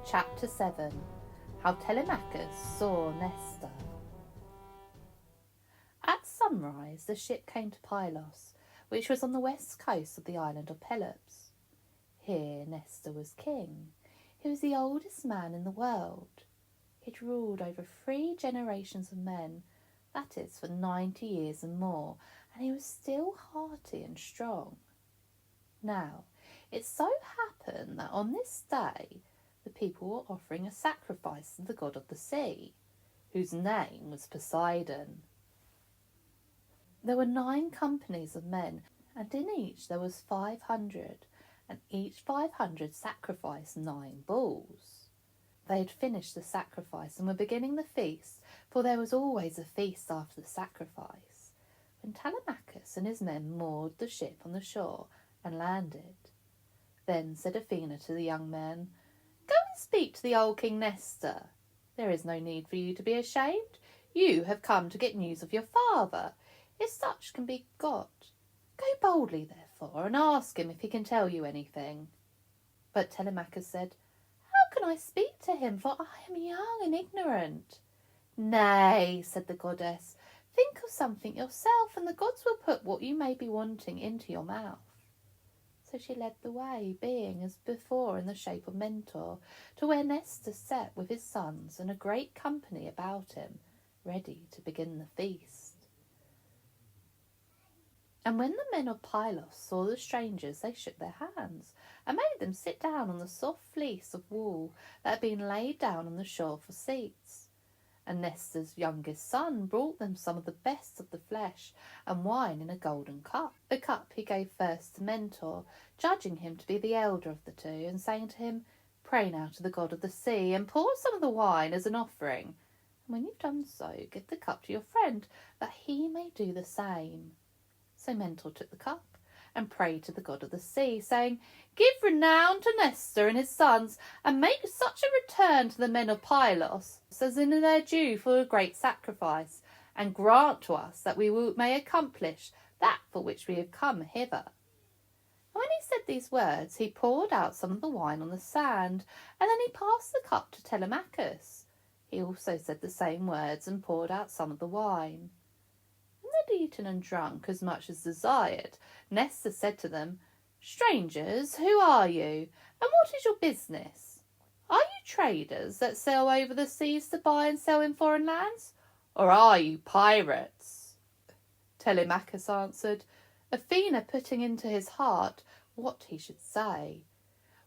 Chapter 7. How Telemachus saw Nestor. At sunrise the ship came to Pylos, which was on the west coast of the island of Pelops. Here Nestor was king. He was the oldest man in the world. He'd ruled over 3 generations of men, that is, for 90 years and more, and he was still hearty and strong. Now, it so happened that on this day the people were offering a sacrifice to the god of the sea, whose name was Poseidon. There were 9 companies of men, and in each there was 500, and each 500 sacrificed 9 bulls. They had finished the sacrifice and were beginning the feast, for there was always a feast after the sacrifice, when Telemachus and his men moored the ship on the shore and landed. Then said Athena to the young men, "Go and speak to the old King Nestor. There is no need for you to be ashamed. You have come to get news of your father, if such can be got. Go boldly, therefore, and ask him if he can tell you anything." But Telemachus said, "How can I speak to him, for I am young and ignorant?" "Nay," said the goddess, "think of something yourself, and the gods will put what you may be wanting into your mouth." So she led the way, being as before in the shape of Mentor, to where Nestor sat with his sons and a great company about him, ready to begin the feast. And when the men of Pylos saw the strangers, they shook their hands and made them sit down on the soft fleece of wool that had been laid down on the shore for seats. And Nestor's youngest son brought them some of the best of the flesh and wine in a golden cup. The cup he gave first to Mentor, judging him to be the elder of the two, and saying to him, "Pray now to the god of the sea, and pour some of the wine as an offering. And when you've done so, give the cup to your friend, that he may do the same." So Mentor took the cup and prayed to the god of the sea, saying, "Give renown to Nestor and his sons, and make such a return to the men of Pylos as in their due for a great sacrifice, and grant to us that we may accomplish that for which we have come hither." And when he said these words, he poured out some of the wine on the sand, and then he passed the cup to Telemachus. He also said the same words and poured out some of the wine. When they had eaten and drunk as much as desired, Nestor said to them, "Strangers, who are you, and what is your business? Are you traders that sail over the seas to buy and sell in foreign lands, or are you pirates?" Telemachus answered, Athena putting into his heart what he should say,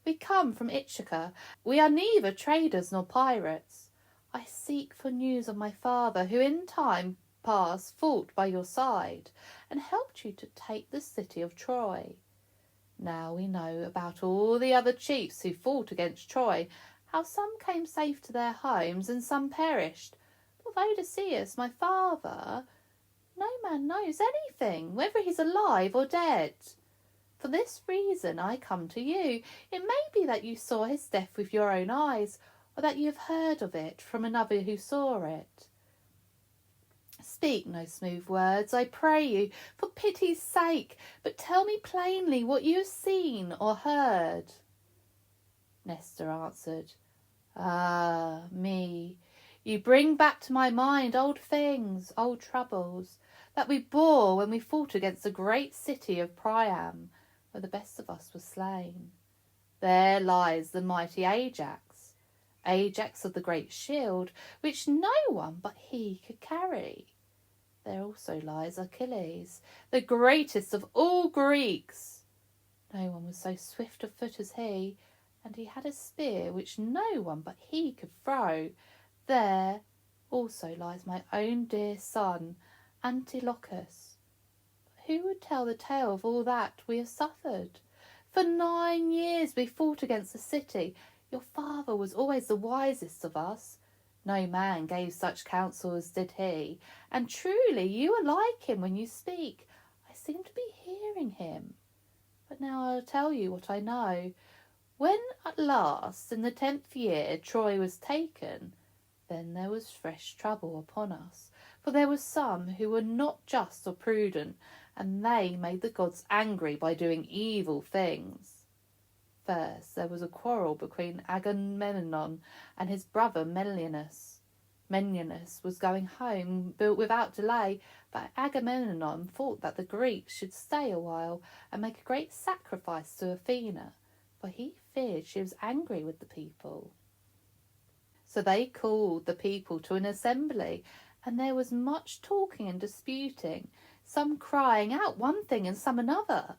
"We come from Ithaca. We are neither traders nor pirates. I seek for news of my father, who in time past fought by your side and helped you to take the city of Troy. Now we know about all the other chiefs who fought against Troy, how some came safe to their homes and some perished. But of Odysseus, my father, no man knows anything, whether he's alive or dead. For this reason I come to you. It may be that you saw his death with your own eyes, or that you have heard of it from another who saw it. Speak no smooth words, I pray you, for pity's sake, but tell me plainly what you have seen or heard." Nestor answered, "Ah, me, you bring back to my mind old things, old troubles, that we bore when we fought against the great city of Priam, where the best of us were slain. There lies the mighty Ajax, Ajax of the great shield, which no one but he could carry. There also lies Achilles, the greatest of all Greeks. No one was so swift of foot as he, and he had a spear which no one but he could throw. There also lies my own dear son, Antilochus. But who would tell the tale of all that we have suffered? For 9 years we fought against the city. Your father was always the wisest of us. No man gave such counsel as did he, and truly you are like him when you speak. I seem to be hearing him. But now I'll tell you what I know. When at last, in the 10th year, Troy was taken, then there was fresh trouble upon us, for there were some who were not just or prudent, and they made the gods angry by doing evil things. First there was a quarrel between Agamemnon and his brother Menelaus. Menelaus was going home without delay, but Agamemnon thought that the Greeks should stay a while and make a great sacrifice to Athena, for he feared she was angry with the people. So they called the people to an assembly, and there was much talking and disputing, some crying out one thing and some another.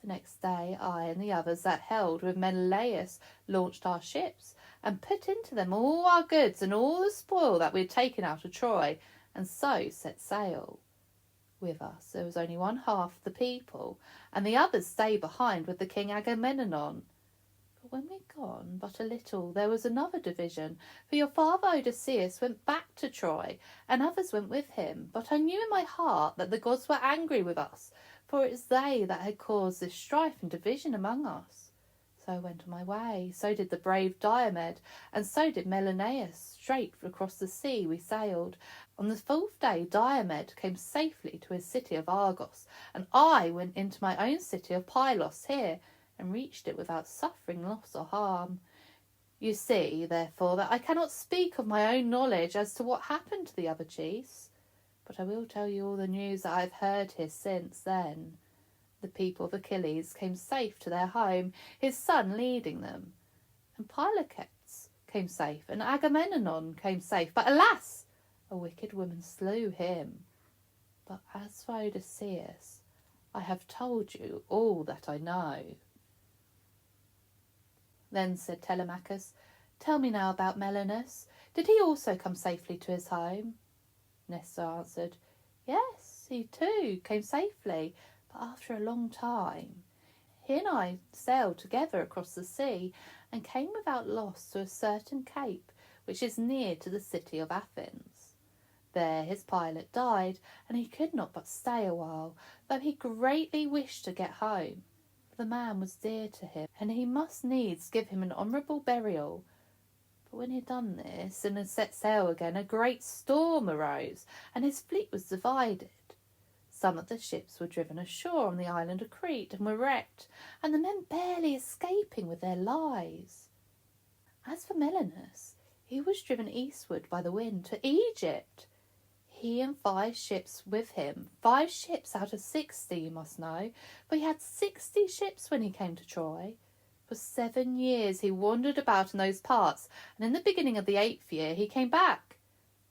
The next day I and the others that held with Menelaus launched our ships, and put into them all our goods and all the spoil that we had taken out of Troy, and so set sail. With us there was only one half of the people, and the others stayed behind with the king Agamemnon. But when we'd gone but a little, there was another division, for your father Odysseus went back to Troy, and others went with him. But I knew in my heart that the gods were angry with us, for it was they that had caused this strife and division among us. So I went on my way, so did the brave Diomed, and so did Menelaus. Straight across the sea we sailed. On the 4th day Diomed came safely to his city of Argos, and I went into my own city of Pylos here, and reached it without suffering loss or harm. You see, therefore, that I cannot speak of my own knowledge as to what happened to the other chiefs, but I will tell you all the news that I have heard here since then. The people of Achilles came safe to their home, his son leading them. And Pylacus came safe, and Agamemnon came safe. But alas, a wicked woman slew him. But as for Odysseus, I have told you all that I know. Then said Telemachus, Tell me now about Menelaus. Did he also come safely to his home? Nestor answered, Yes, he too came safely, but after a long time. He and I sailed together across the sea, and came without loss to a certain cape which is near to the city of Athens. There his pilot died, and he could not but stay a while, though he greatly wished to get home. For the man was dear to him, and he must needs give him an honourable burial. But when he had done this and had set sail again, a great storm arose, and his fleet was divided. Some of the ships were driven ashore on the island of Crete and were wrecked, and the men barely escaping with their lives. As for Menelaus, he was driven eastward by the wind to Egypt. He and 5 ships with him, 5 ships out of 60, you must know, for he had 60 ships when he came to Troy. For 7 years he wandered about in those parts, and in the beginning of the 8th year he came back,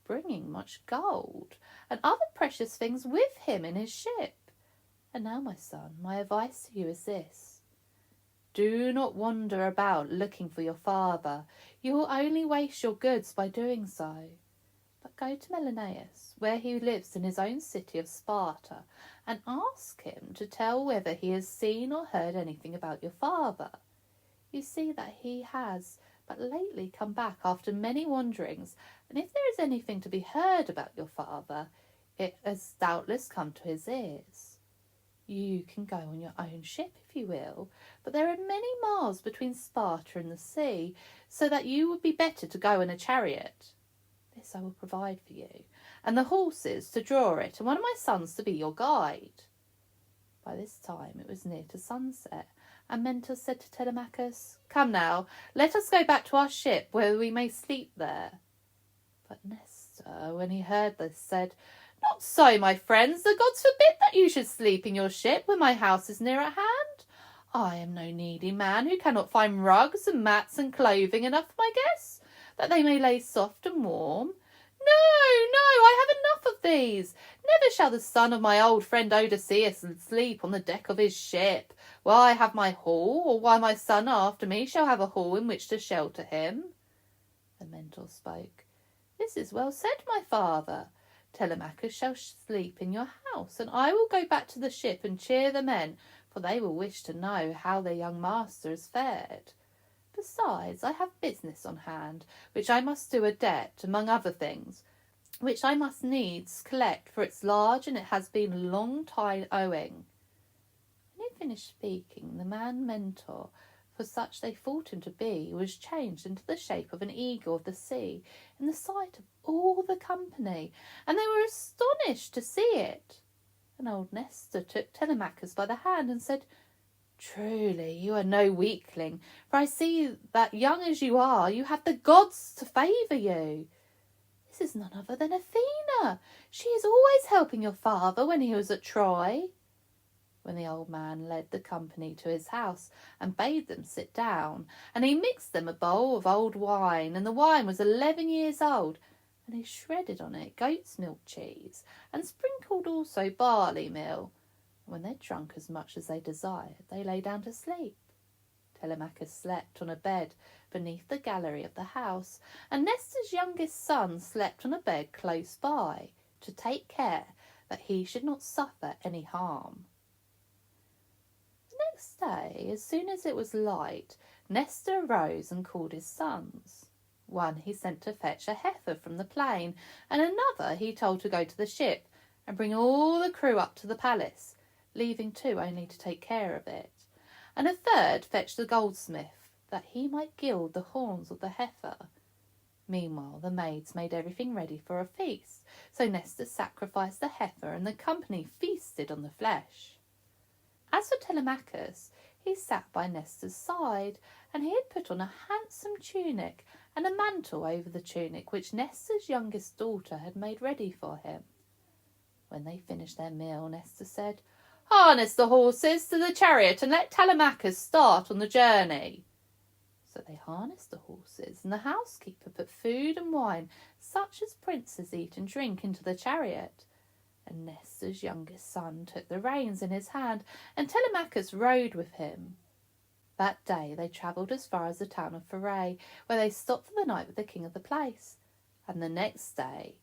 bringing much gold and other precious things with him in his ship. And now, my son, my advice to you is this. Do not wander about looking for your father. You will only waste your goods by doing so. But go to Menelaus, where he lives in his own city of Sparta, and ask him to tell whether he has seen or heard anything about your father. You see that he has but lately come back after many wanderings, and if there is anything to be heard about your father, it has doubtless come to his ears. You can go on your own ship if you will, but there are many miles between Sparta and the sea, so that you would be better to go in a chariot. This I will provide for you, and the horses to draw it, and one of my sons to be your guide. By this time it was near to sunset, and Mentor said to Telemachus, Come now, let us go back to our ship, where we may sleep there. But Nestor, when he heard this, said, Not so, my friends, the gods forbid that you should sleep in your ship when my house is near at hand. I am no needy man who cannot find rugs and mats and clothing enough for my guests, that they may lay soft and warm. No, I have enough of these. Never shall the son of my old friend Odysseus sleep on the deck of his ship, while I have my hall, or while my son after me shall have a hall in which to shelter him. The Mentor spoke. This is well said, my father. Telemachus shall sleep in your house, and I will go back to the ship and cheer the men, for they will wish to know how their young master has fared. Besides, I have business on hand, which I must do a debt, among other things, which I must needs collect, for it's large, and it has been a long time owing. When he finished speaking, the man Mentor, for such they thought him to be, was changed into the shape of an eagle of the sea, in the sight of all the company, and they were astonished to see it. And old Nestor took Telemachus by the hand and said, Truly, you are no weakling, for I see that young as you are, you have the gods to favour you. This is none other than Athena. She is always helping your father when he was at Troy. When the old man led the company to his house and bade them sit down, and he mixed them a bowl of old wine, and the wine was 11 years old, and he shredded on it goat's milk cheese, and sprinkled also barley meal. When they'd drunk as much as they desired, they lay down to sleep. Telemachus slept on a bed beneath the gallery of the house, and Nestor's youngest son slept on a bed close by, to take care that he should not suffer any harm. The next day, as soon as it was light, Nestor arose and called his sons. One he sent to fetch a heifer from the plain, and another he told to go to the ship and bring all the crew up to the palace, leaving 2 only to take care of it. And a third fetched the goldsmith, that he might gild the horns of the heifer. Meanwhile the maids made everything ready for a feast, so Nestor sacrificed the heifer, and the company feasted on the flesh. As for Telemachus, he sat by Nestor's side, and he had put on a handsome tunic and a mantle over the tunic which Nestor's youngest daughter had made ready for him. When they finished their meal, Nestor said, "Harness the horses to the chariot and let Telemachus start on the journey." So they harnessed the horses, and the housekeeper put food and wine, such as princes eat and drink, into the chariot. And Nestor's youngest son took the reins in his hand, and Telemachus rode with him. That day they travelled as far as the town of Pherae, where they stopped for the night with the king of the place. And the next day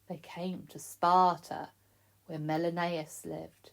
they came to Sparta, where Menelaus lived.